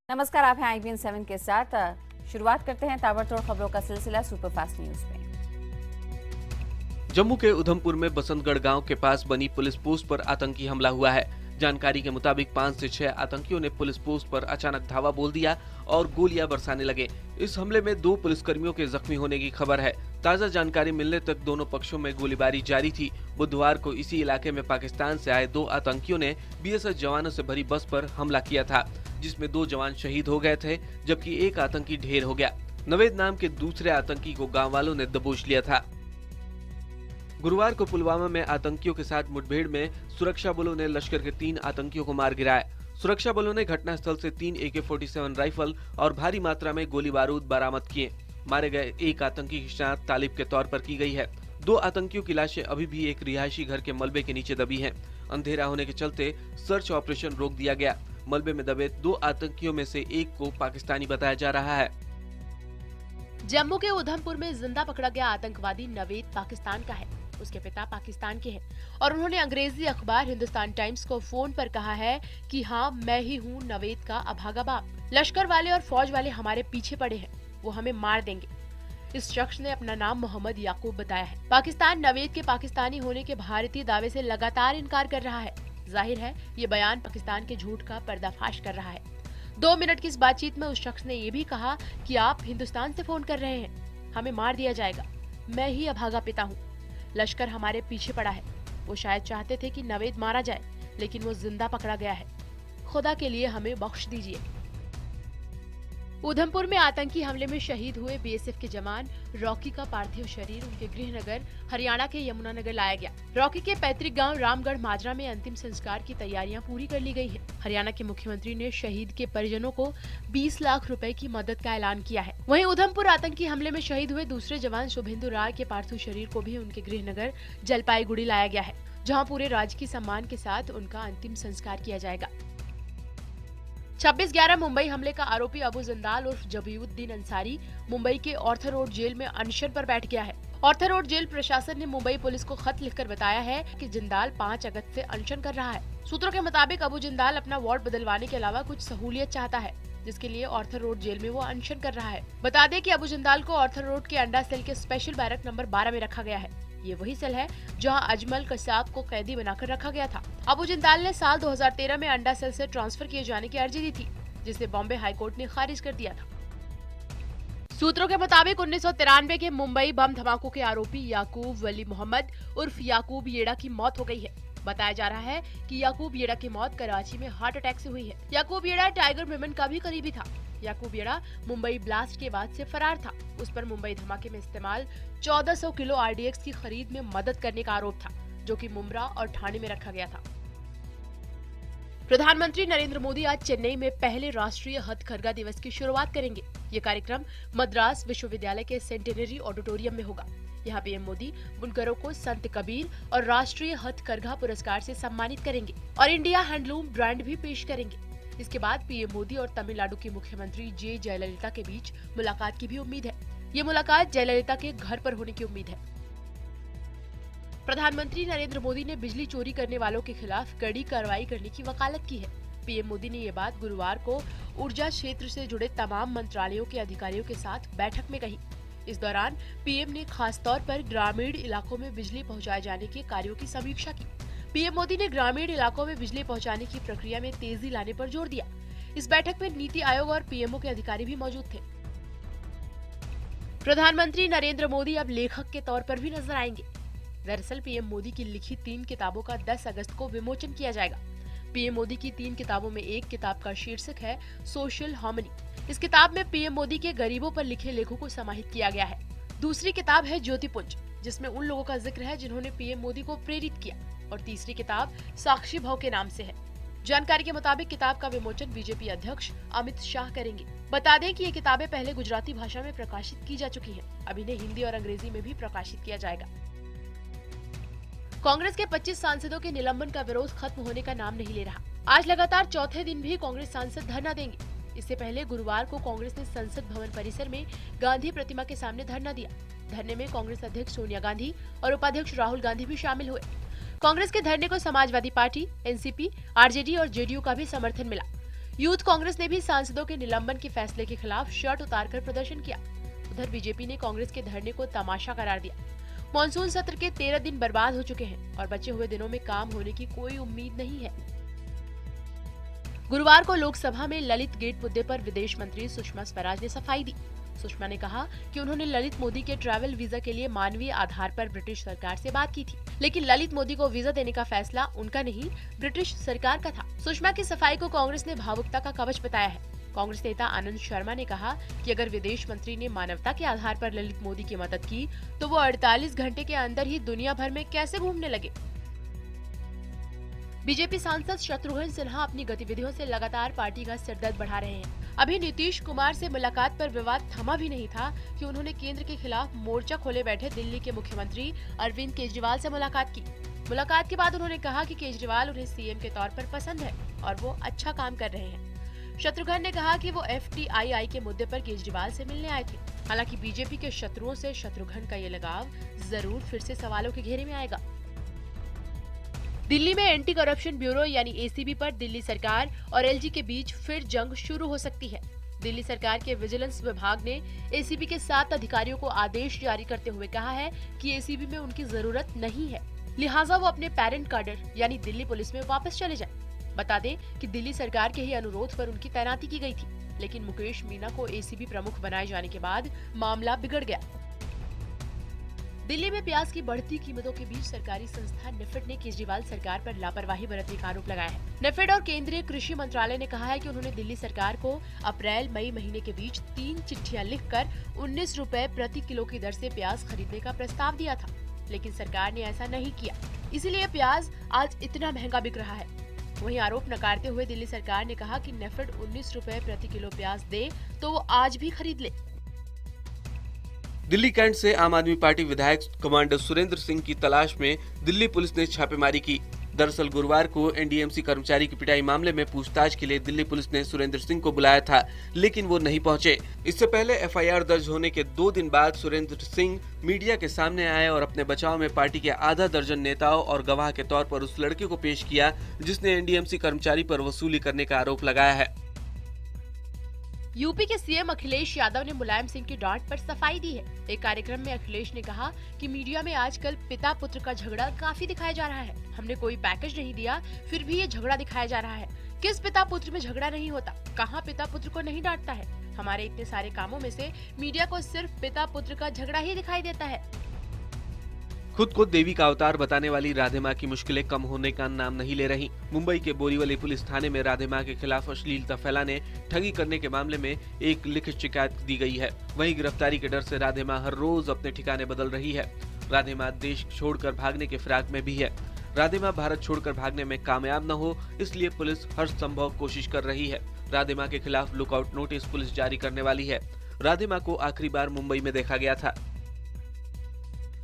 नमस्कार, आप हैं IBN 7 के साथ। शुरुआत करते हैं ताबड़तोड़ खबरों का सिलसिला सुपरफास्ट न्यूज में। जम्मू के उधमपुर में बसंतगढ़ गांव के पास बनी पुलिस पोस्ट पर आतंकी हमला हुआ है। जानकारी के मुताबिक 5 से 6 आतंकियों ने पुलिस पोस्ट पर अचानक धावा बोल दिया और गोलियां बरसाने लगे। इस हमले में 2 पुलिसकर्मियों के जख्मी होने की खबर है। ताजा जानकारी मिलने तक दोनों पक्षों में गोलीबारी जारी थी। बुधवार को इसी इलाके में पाकिस्तान से आए 2 आतंकियों ने BSF जवानों से भरी बस पर हमला किया था, जिसमें 2 जवान शहीद हो गए थे, जबकि एक आतंकी ढेर हो गया। नवेद नाम के दूसरे आतंकी को गाँव वालों ने दबोच लिया था। गुरुवार को पुलवामा में आतंकियों के साथ मुठभेड़ में सुरक्षा बलों ने लश्कर के 3 आतंकियों को मार गिराया। सुरक्षा बलों ने घटनास्थल से 3 AK-47 राइफल और भारी मात्रा में गोली बारूद बरामद किए। मारे गए एक आतंकी की शनाख्त तालिब के तौर पर की गई है। 2 आतंकियों की लाशें अभी भी एक रिहायशी घर के मलबे के नीचे दबी हैं। अंधेरा होने के चलते सर्च ऑपरेशन रोक दिया गया। मलबे में दबे 2 आतंकियों में से एक को पाकिस्तानी बताया जा रहा है। जम्मू के उधमपुर में जिंदा पकड़ा गया आतंकवादी नवेद पाकिस्तान का है। उसके पिता पाकिस्तान के हैं और उन्होंने अंग्रेजी अखबार हिंदुस्तान टाइम्स को फोन पर कहा है कि हाँ, मैं ही हूँ नवेद का अभागा बाप। लश्कर वाले और फौज वाले हमारे पीछे पड़े हैं, वो हमें मार देंगे। इस शख्स ने अपना नाम मोहम्मद याकूब बताया है। पाकिस्तान नवेद के पाकिस्तानी होने के भारतीय दावे से लगातार इनकार कर रहा है। जाहिर है ये बयान पाकिस्तान के झूठ का पर्दाफाश कर रहा है। 2 मिनट की इस बातचीत में उस शख्स ने ये भी कहा कि आप हिंदुस्तान से फोन कर रहे हैं, हमें मार दिया जाएगा, मैं ही अभागा पिता हूँ, लश्कर हमारे पीछे पड़ा है। वो शायद चाहते थे कि नवेद मारा जाए, लेकिन वो जिंदा पकड़ा गया है। खुदा के लिए हमें बख्श दीजिए। उधमपुर में आतंकी हमले में शहीद हुए BSF के जवान रॉकी का पार्थिव शरीर उनके गृहनगर हरियाणा के यमुनानगर लाया गया। रॉकी के पैतृक गांव रामगढ़ माजरा में अंतिम संस्कार की तैयारियां पूरी कर ली गई है। हरियाणा के मुख्यमंत्री ने शहीद के परिजनों को 20 लाख रुपए की मदद का ऐलान किया है। वहीं उधमपुर आतंकी हमले में शहीद हुए दूसरे जवान शुभेंदु राय के पार्थिव शरीर को भी उनके गृहनगर जलपाईगुड़ी लाया गया है, जहाँ पूरे राजकीय सम्मान के साथ उनका अंतिम संस्कार किया जाएगा। 26/11 मुंबई हमले का आरोपी अबू जिंदाल उर्फ जबीउद्दीन अंसारी मुंबई के ऑर्थर रोड जेल में अनशन पर बैठ गया है। ऑर्थर रोड जेल प्रशासन ने मुंबई पुलिस को खत लिखकर बताया है कि जिंदाल 5 अगस्त से अनशन कर रहा है। सूत्रों के मुताबिक अबू जिंदाल अपना वार्ड बदलवाने के अलावा कुछ सहूलियत चाहता है, जिसके लिए ऑर्थर रोड जेल में वो अनशन कर रहा है। बता दें कि अबू जिंदाल को ऑर्थर रोड के अंडा सेल के स्पेशल बैरक नंबर 12 में रखा गया है। ये वही सेल है जहां अजमल कसाब को कैदी बनाकर रखा गया था। अबू जिंदाल ने साल 2013 में अंडा सेल से ट्रांसफर किए जाने की अर्जी दी थी, जिसे बॉम्बे हाईकोर्ट ने खारिज कर दिया था। सूत्रों के मुताबिक 1993 के मुंबई बम धमाकों के आरोपी याकूब वली मोहम्मद उर्फ याकूब येड़ा की मौत हो गई है। बताया जा रहा है कि याकूब येड़ा की मौत कराची में हार्ट अटैक से हुई है। याकूब येड़ा टाइगर मेमन का भी करीबी था। याकूब येड़ा मुंबई ब्लास्ट के बाद से फरार था। उस पर मुंबई धमाके में इस्तेमाल 1400 किलो RDX की खरीद में मदद करने का आरोप था, जो कि मुंब्रा और ठाणे में रखा गया था। प्रधानमंत्री नरेंद्र मोदी आज चेन्नई में पहले राष्ट्रीय हथकरघा दिवस की शुरुआत करेंगे। ये कार्यक्रम मद्रास विश्वविद्यालय के सेंटेनरी ऑडिटोरियम में होगा। यहाँ पीएम मोदी बुनकरों को संत कबीर और राष्ट्रीय हथकरघा पुरस्कार से सम्मानित करेंगे और इंडिया हैंडलूम ब्रांड भी पेश करेंगे। इसके बाद पीएम मोदी और तमिलनाडु की मुख्यमंत्री जे जयललिता के बीच मुलाकात की भी उम्मीद है। ये मुलाकात जयललिता के घर पर होने की उम्मीद है। प्रधानमंत्री नरेंद्र मोदी ने बिजली चोरी करने वालों के खिलाफ कड़ी कार्रवाई करने की वकालत की है। पीएम मोदी ने ये बात गुरुवार को ऊर्जा क्षेत्र से जुड़े तमाम मंत्रालयों के अधिकारियों के साथ बैठक में कही। इस दौरान पीएम ने खास तौर पर ग्रामीण इलाकों में बिजली पहुंचाए जाने के कार्यों की समीक्षा की। पीएम मोदी ने ग्रामीण इलाकों में बिजली पहुंचाने की प्रक्रिया में तेजी लाने पर जोर दिया। इस बैठक में नीति आयोग और पीएमओ के अधिकारी भी मौजूद थे। प्रधानमंत्री नरेंद्र मोदी अब लेखक के तौर पर भी नजर आएंगे। दरअसल पीएम मोदी की लिखी 3 किताबों का 10 अगस्त को विमोचन किया जाएगा। पीएम मोदी की 3 किताबों में एक किताब का शीर्षक है सोशल हार्मनी। इस किताब में पीएम मोदी के गरीबों पर लिखे लेखों को समाहित किया गया है। दूसरी किताब है ज्योतिपुंज, जिसमें उन लोगों का जिक्र है जिन्होंने पीएम मोदी को प्रेरित किया, और तीसरी किताब साक्षी भव के नाम से है। जानकारी के मुताबिक किताब का विमोचन बीजेपी अध्यक्ष अमित शाह करेंगे। बता दें कि ये किताबें पहले गुजराती भाषा में प्रकाशित की जा चुकी हैं। अब इन्हें हिंदी और अंग्रेजी में भी प्रकाशित किया जाएगा। कांग्रेस के 25 सांसदों के निलंबन का विरोध खत्म होने का नाम नहीं ले रहा। आज लगातार चौथे दिन भी कांग्रेस सांसद धरना देंगे। इससे पहले गुरुवार को कांग्रेस ने संसद भवन परिसर में गांधी प्रतिमा के सामने धरना दिया। धरने में कांग्रेस अध्यक्ष सोनिया गांधी और उपाध्यक्ष राहुल गांधी भी शामिल हुए। कांग्रेस के धरने को समाजवादी पार्टी, एनसीपी, आरजेडी और जेडीयू का भी समर्थन मिला। यूथ कांग्रेस ने भी सांसदों के निलंबन के फैसले के खिलाफ शर्ट उतारकर प्रदर्शन किया। उधर बीजेपी ने कांग्रेस के धरने को तमाशा करार दिया। मॉनसून सत्र के 13 दिन बर्बाद हो चुके हैं और बचे हुए दिनों में काम होने की कोई उम्मीद नहीं है। गुरुवार को लोकसभा में ललित गेट मुद्दे पर विदेश मंत्री सुषमा स्वराज ने सफाई दी। सुषमा ने कहा कि उन्होंने ललित मोदी के ट्रैवल वीजा के लिए मानवीय आधार पर ब्रिटिश सरकार से बात की थी, लेकिन ललित मोदी को वीजा देने का फैसला उनका नहीं, ब्रिटिश सरकार का था। सुषमा की सफाई को कांग्रेस ने भावुकता का कवच बताया है। कांग्रेस नेता आनंद शर्मा ने कहा कि अगर विदेश मंत्री ने मानवता के आधार पर ललित मोदी की मदद की तो वो 48 घंटे के अंदर ही दुनिया भर में कैसे घूमने लगे। बीजेपी सांसद शत्रुघ्न सिन्हा अपनी गतिविधियों से लगातार पार्टी का सिरदर्द बढ़ा रहे हैं। अभी नीतीश कुमार से मुलाकात पर विवाद थमा भी नहीं था कि उन्होंने केंद्र के खिलाफ मोर्चा खोले बैठे दिल्ली के मुख्यमंत्री अरविंद केजरीवाल से मुलाकात की। मुलाकात के बाद उन्होंने कहा कि केजरीवाल उन्हें सीएम के तौर पर पसंद है और वो अच्छा काम कर रहे हैं। शत्रुघ्न ने कहा कि वो FTII के मुद्दे पर केजरीवाल से मिलने आए थे। हालांकि बीजेपी के शत्रुओं से शत्रुघ्न का ये लगाव जरूर फिर से सवालों के घेरे में आएगा। दिल्ली में एंटी करप्शन ब्यूरो यानी ACB पर दिल्ली सरकार और LG के बीच फिर जंग शुरू हो सकती है। दिल्ली सरकार के विजिलेंस विभाग ने ACB के 7 अधिकारियों को आदेश जारी करते हुए कहा है कि ACB में उनकी जरूरत नहीं है, लिहाजा वो अपने पेरेंट काडर यानी दिल्ली पुलिस में वापस चले जाएं। बता दें कि दिल्ली सरकार के ही अनुरोध पर उनकी तैनाती की गई थी, लेकिन मुकेश मीना को ACB प्रमुख बनाए जाने के बाद मामला बिगड़ गया। दिल्ली में प्याज की बढ़ती कीमतों के बीच सरकारी संस्था नेफेड ने केजरीवाल सरकार पर लापरवाही बरतने का आरोप लगाया है। नेफेड और केंद्रीय कृषि मंत्रालय ने कहा है कि उन्होंने दिल्ली सरकार को अप्रैल-मई महीने के बीच 3 चिट्ठियां लिखकर 19 रुपए प्रति किलो की दर से प्याज खरीदने का प्रस्ताव दिया था, लेकिन सरकार ने ऐसा नहीं किया, इसीलिए प्याज आज इतना महंगा बिक रहा है। वहीं आरोप नकारते हुए दिल्ली सरकार ने कहा कि नेफेड 19 रुपए प्रति किलो प्याज दे तो वो आज भी खरीद ले। दिल्ली कैंट से आम आदमी पार्टी विधायक कमांडर सुरेंद्र सिंह की तलाश में दिल्ली पुलिस ने छापेमारी की। दरअसल गुरुवार को NDMC कर्मचारी की पिटाई मामले में पूछताछ के लिए दिल्ली पुलिस ने सुरेंद्र सिंह को बुलाया था, लेकिन वो नहीं पहुंचे। इससे पहले FIR दर्ज होने के 2 दिन बाद सुरेंद्र सिंह मीडिया के सामने आए और अपने बचाव में पार्टी के आधा दर्जन नेताओं और गवाह के तौर पर उस लड़के को पेश किया जिसने NDMC कर्मचारी पर वसूली करने का आरोप लगाया है। यूपी के सीएम अखिलेश यादव ने मुलायम सिंह की डांट पर सफाई दी है। एक कार्यक्रम में अखिलेश ने कहा कि मीडिया में आजकल पिता पुत्र का झगड़ा काफी दिखाया जा रहा है। हमने कोई पैकेज नहीं दिया, फिर भी ये झगड़ा दिखाया जा रहा है। किस पिता पुत्र में झगड़ा नहीं होता? कहाँ पिता पुत्र को नहीं डांटता है? हमारे इतने सारे कामों में से मीडिया को सिर्फ पिता पुत्र का झगड़ा ही दिखाई देता है। खुद को देवी का अवतार बताने वाली राधे माँ की मुश्किलें कम होने का नाम नहीं ले रही। मुंबई के बोरीवली पुलिस थाने में राधे माँ के खिलाफ अश्लीलता फैलाने, ठगी करने के मामले में एक लिखित शिकायत दी गई है। वहीं गिरफ्तारी के डर से राधे माँ हर रोज अपने ठिकाने बदल रही है। राधे माँ देश छोड़कर भागने के फिराक में भी है। राधे माँ भारत छोड़कर भागने में कामयाब न हो, इसलिए पुलिस हर संभव कोशिश कर रही है। राधे माँ के खिलाफ लुकआउट नोटिस पुलिस जारी करने वाली है। राधे माँ को आखिरी बार मुंबई में देखा गया था।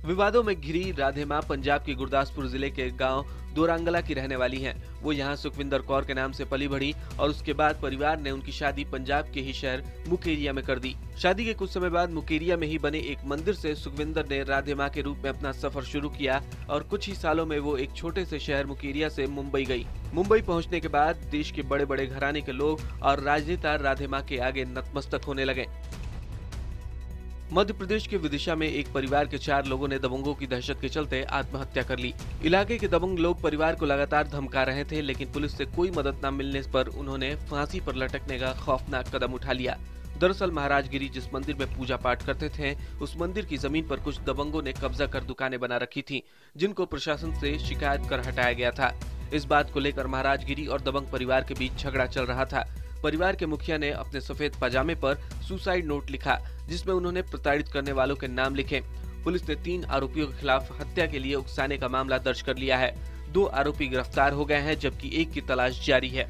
विवादों में घिरी राधे माँ पंजाब के गुरदासपुर जिले के गांव दोरांगला की रहने वाली हैं। वो यहां सुखविंदर कौर के नाम से पली बढ़ी और उसके बाद परिवार ने उनकी शादी पंजाब के ही शहर मुकेरिया में कर दी। शादी के कुछ समय बाद मुकेरिया में ही बने एक मंदिर से सुखविंदर ने राधे माँ के रूप में अपना सफर शुरू किया और कुछ ही सालों में वो एक छोटे से शहर मुकेरिया से मुंबई गई। मुंबई पहुंचने के बाद देश के बड़े बड़े घराने के लोग और राजनेता राधे माँ के आगे नतमस्तक होने लगे। मध्य प्रदेश के विदिशा में एक परिवार के 4 लोगों ने दबंगों की दहशत के चलते आत्महत्या कर ली। इलाके के दबंग लोग परिवार को लगातार धमका रहे थे, लेकिन पुलिस से कोई मदद न मिलने पर उन्होंने फांसी पर लटकने का खौफनाक कदम उठा लिया। दरअसल महाराजगिरी जिस मंदिर में पूजा पाठ करते थे, उस मंदिर की जमीन पर कुछ दबंगों ने कब्जा कर दुकानें बना रखी थी, जिनको प्रशासन से शिकायत कर हटाया गया था। इस बात को लेकर महाराजगिरी और दबंग परिवार के बीच झगड़ा चल रहा था। परिवार के मुखिया ने अपने सफेद पजामे पर सुसाइड नोट लिखा, जिसमें उन्होंने प्रताड़ित करने वालों के नाम लिखे। पुलिस ने 3 आरोपियों के खिलाफ हत्या के लिए उकसाने का मामला दर्ज कर लिया है। 2 आरोपी गिरफ्तार हो गए हैं, जबकि एक की तलाश जारी है।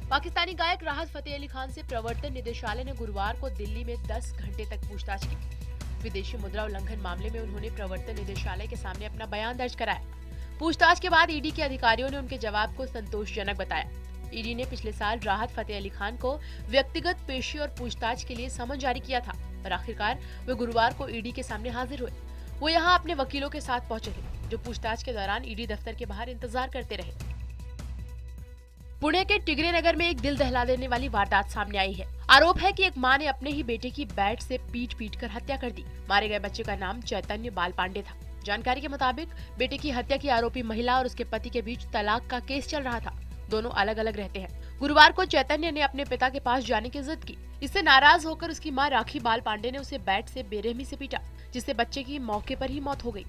पाकिस्तानी गायक राहत फतेह अली खान से प्रवर्तन निदेशालय ने गुरुवार को दिल्ली में 10 घंटे तक पूछताछ की। विदेशी मुद्रा उल्लंघन मामले में उन्होंने प्रवर्तन निदेशालय के सामने अपना बयान दर्ज कराया। पूछताछ के बाद ईडी के अधिकारियों ने उनके जवाब को संतोषजनक बताया। ईडी ने पिछले साल राहत फतेह अली खान को व्यक्तिगत पेशी और पूछताछ के लिए समन जारी किया था और आखिरकार वे गुरुवार को ईडी के सामने हाजिर हुए। वो यहां अपने वकीलों के साथ पहुंचे थे, जो पूछताछ के दौरान ईडी दफ्तर के बाहर इंतजार करते रहे। पुणे के टिगरे नगर में एक दिल दहला देने वाली वारदात सामने आई है। आरोप है कि एक मां ने अपने ही बेटे की बैट से पीट कर हत्या कर दी। मारे गए बच्चे का नाम चैतन्य बाल पांडे था। जानकारी के मुताबिक बेटे की हत्या की आरोपी महिला और उसके पति के बीच तलाक का केस चल रहा था। दोनों अलग अलग रहते हैं। गुरुवार को चैतन्य ने अपने पिता के पास जाने की जिद की। इससे नाराज होकर उसकी मां राखी बाल पांडे ने उसे बैट से बेरहमी से पीटा, जिससे बच्चे की मौके पर ही मौत हो गई।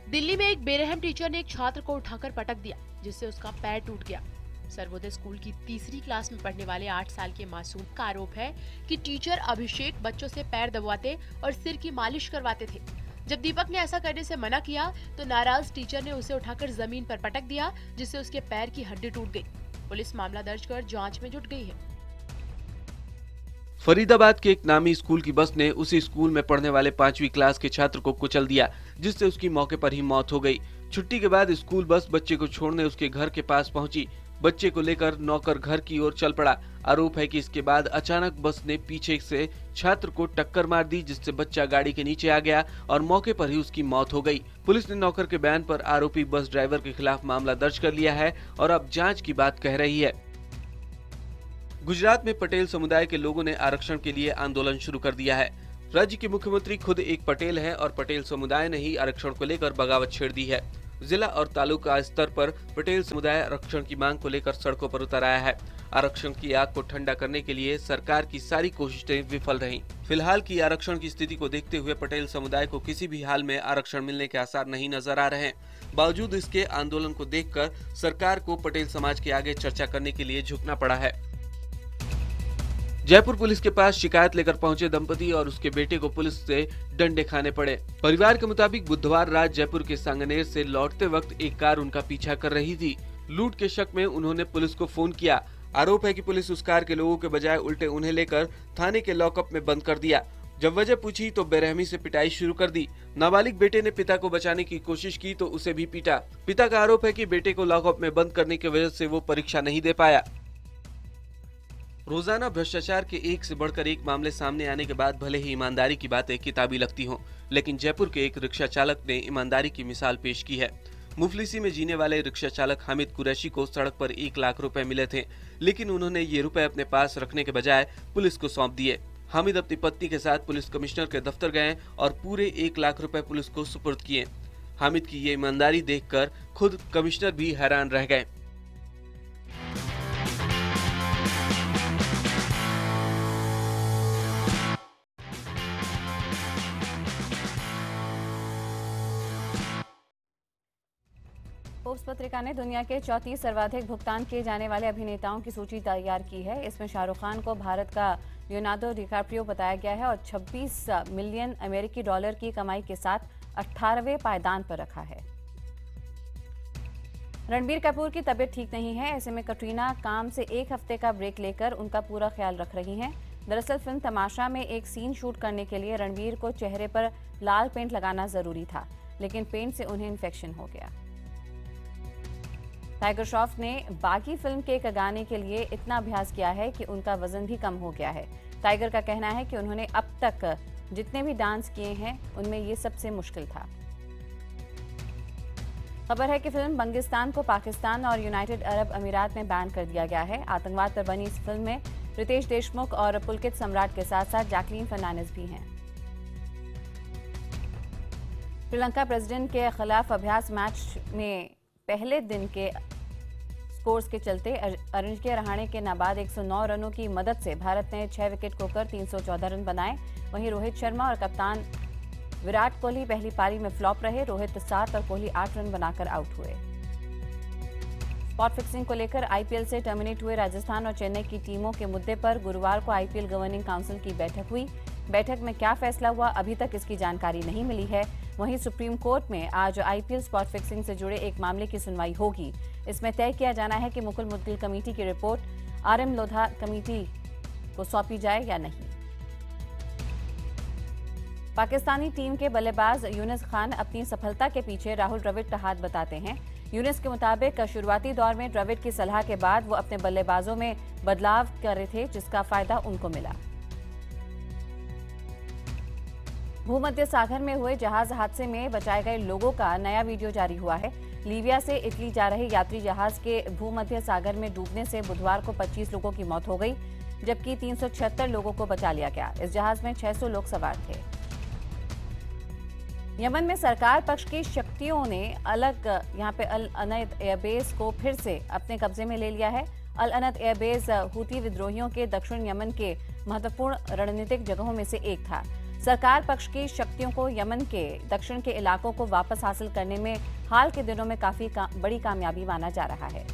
दिल्ली में एक बेरहम टीचर ने एक छात्र को उठाकर पटक दिया, जिससे उसका पैर टूट गया। सर्वोदय स्कूल की तीसरी क्लास में पढ़ने वाले 8 साल के मासूम का आरोप है कि टीचर अभिषेक बच्चों से पैर दबाते और सिर की मालिश करवाते थे। जब दीपक ने ऐसा करने से मना किया तो नाराज टीचर ने उसे उठाकर जमीन पर पटक दिया, जिससे उसके पैर की हड्डी टूट गई। पुलिस मामला दर्ज कर जांच में जुट गई है। फरीदाबाद के एक नामी स्कूल की बस ने उसी स्कूल में पढ़ने वाले 5वीं क्लास के छात्र को कुचल दिया, जिससे उसकी मौके पर ही मौत हो गई। छुट्टी के बाद स्कूल बस बच्चे को छोड़ने उसके घर के पास पहुंची। बच्चे को लेकर नौकर घर की ओर चल पड़ा। आरोप है कि इसके बाद अचानक बस ने पीछे से छात्र को टक्कर मार दी, जिससे बच्चा गाड़ी के नीचे आ गया और मौके पर ही उसकी मौत हो गई। पुलिस ने नौकर के बयान पर आरोपी बस ड्राइवर के खिलाफ मामला दर्ज कर लिया है और अब जांच की बात कह रही है। गुजरात में पटेल समुदाय के लोगों ने आरक्षण के लिए आंदोलन शुरू कर दिया है। राज्य के मुख्यमंत्री खुद एक पटेल हैं और पटेल समुदाय ने ही आरक्षण को लेकर बगावत छेड़ दी है। जिला और तालुका स्तर पर पटेल समुदाय आरक्षण की मांग को लेकर सड़कों पर उतर आया है। आरक्षण की आग को ठंडा करने के लिए सरकार की सारी कोशिशें विफल रहीं। फिलहाल की आरक्षण की स्थिति को देखते हुए पटेल समुदाय को किसी भी हाल में आरक्षण मिलने के आसार नहीं नजर आ रहे हैं। बावजूद इसके आंदोलन को देखकर सरकार को पटेल समाज के आगे चर्चा करने के लिए झुकना पड़ा है। जयपुर पुलिस के पास शिकायत लेकर पहुंचे दंपति और उसके बेटे को पुलिस से डंडे खाने पड़े। परिवार के मुताबिक बुधवार रात जयपुर के सांगनेर से लौटते वक्त एक कार उनका पीछा कर रही थी। लूट के शक में उन्होंने पुलिस को फोन किया। आरोप है कि पुलिस उस कार के लोगों के बजाय उल्टे उन्हें लेकर थाने के लॉकअप में बंद कर दिया। जब वजह पूछी तो बेरहमी से पिटाई शुरू कर दी। नाबालिग बेटे ने पिता को बचाने की कोशिश की तो उसे भी पीटा। पिता का आरोप है कि बेटे को लॉकअप में बंद करने की वजह से वो परीक्षा नहीं दे पाया। रोजाना भ्रष्टाचार के एक से बढ़कर एक मामले सामने आने के बाद भले ही ईमानदारी की बातें किताबी लगती हों, लेकिन जयपुर के एक रिक्शा चालक ने ईमानदारी की मिसाल पेश की है। मुफलिसी में जीने वाले रिक्शा चालक हामिद कुरैशी को सड़क पर 1 लाख रुपए मिले थे, लेकिन उन्होंने ये रुपए अपने पास रखने के बजाय पुलिस को सौंप दिए। हामिद अपनी पत्नी के साथ पुलिस कमिश्नर के दफ्तर गए और पूरे 1 लाख रुपए पुलिस को सुपुर्द किए। हामिद की ये ईमानदारी देखकर खुद कमिश्नर भी हैरान रह गए। फोर्ब्स पत्रिका ने दुनिया के 34 सर्वाधिक भुगतान किए जाने वाले अभिनेताओं की सूची तैयार की है। इसमें शाहरुख खान को भारत का लियोनार्डो डिकाप्रियो बताया गया है और 26 मिलियन अमेरिकी डॉलर की कमाई के साथ 18वें पायदान पर रखा है। रणबीर कपूर की तबीयत ठीक नहीं है। ऐसे में कटरीना काम से 1 हफ्ते का ब्रेक लेकर उनका पूरा ख्याल रख रही हैं। दरअसल फिल्म तमाशा में एक सीन शूट करने के लिए रणबीर को चेहरे पर लाल पेंट लगाना जरूरी था, लेकिन पेंट से उन्हें इन्फेक्शन हो गया। टाइगर श्रॉफ ने बागी फिल्म के एक गाने के लिए इतना अभ्यास किया है कि उनका वजन भी कम हो गया है। टाइगर का कहना है कि उन्होंने अब तक जितने भी डांस किए हैं उनमें ये सबसे मुश्किल था। खबर है कि फिल्म बंगिस्तान को पाकिस्तान और यूनाइटेड अरब अमीरात में बैन कर दिया गया है। आतंकवाद पर बनी इस फिल्म में रितेश देशमुख और पुलकित सम्राट के साथ साथ जैकलीन फर्नांडिस भी हैं। श्रीलंका प्रेसिडेंट के खिलाफ अभ्यास मैच में पहले दिन के स्कोर्स के चलते अजिंक्य रहाणे के नाबाद 109 रनों की मदद से भारत ने 6 विकेट खोकर 314 रन बनाए। वहीं रोहित शर्मा और कप्तान विराट कोहली पहली पारी में फ्लॉप रहे। रोहित 7 और कोहली 8 रन बनाकर आउट हुए। स्पॉट फिक्सिंग को लेकर आईपीएल से टर्मिनेट हुए राजस्थान और चेन्नई की टीमों के मुद्दे पर गुरुवार को आईपीएल गवर्निंग काउंसिल की बैठक हुई। बैठक में क्या फैसला हुआ अभी तक इसकी जानकारी नहीं मिली है। वहीं सुप्रीम कोर्ट में आज आईपीएल स्पॉट फिक्सिंग से जुड़े एक मामले की सुनवाई होगी। इसमें तय किया जाना है कि मुकुल मुद्गिल कमेटी की रिपोर्ट आरएम लोधा कमेटी को सौंपी जाए या नहीं। पाकिस्तानी टीम के बल्लेबाज यूनिस खान अपनी सफलता के पीछे राहुल द्रविड़ का हाथ बताते हैं। यूनिस के मुताबिक शुरुआती दौर में द्रविड़ की सलाह के बाद वो अपने बल्लेबाजों में बदलाव कर रहे थे, जिसका फायदा उनको मिला। भूमध्य सागर में हुए जहाज हादसे में बचाए गए लोगों का नया वीडियो जारी हुआ है। लीबिया से इटली जा रहे यात्री जहाज के भूमध्य सागर में डूबने से बुधवार को 25 लोगों की मौत हो गई, जबकि 376 लोगों को बचा लिया गया। इस जहाज में 600 लोग सवार थे। यमन में सरकार पक्ष की शक्तियों ने यहाँ पे अल अनद एयरबेस को फिर से अपने कब्जे में ले लिया है। अल अनद एयरबेस हूती विद्रोहियों के दक्षिण यमन के महत्वपूर्ण रणनीतिक जगहों में से एक था। सरकार पक्ष की शक्तियों को यमन के दक्षिण के इलाकों को वापस हासिल करने में हाल के दिनों में काफी बड़ी कामयाबी माना जा रहा है।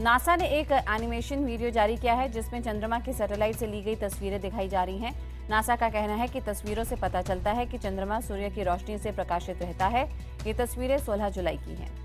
नासा ने एक एनिमेशन वीडियो जारी किया है जिसमें चंद्रमा की सैटेलाइट से ली गई तस्वीरें दिखाई जा रही हैं। नासा का कहना है कि तस्वीरों से पता चलता है कि चंद्रमा सूर्य की रोशनी से प्रकाशित रहता है। ये तस्वीरें 16 जुलाई की हैं।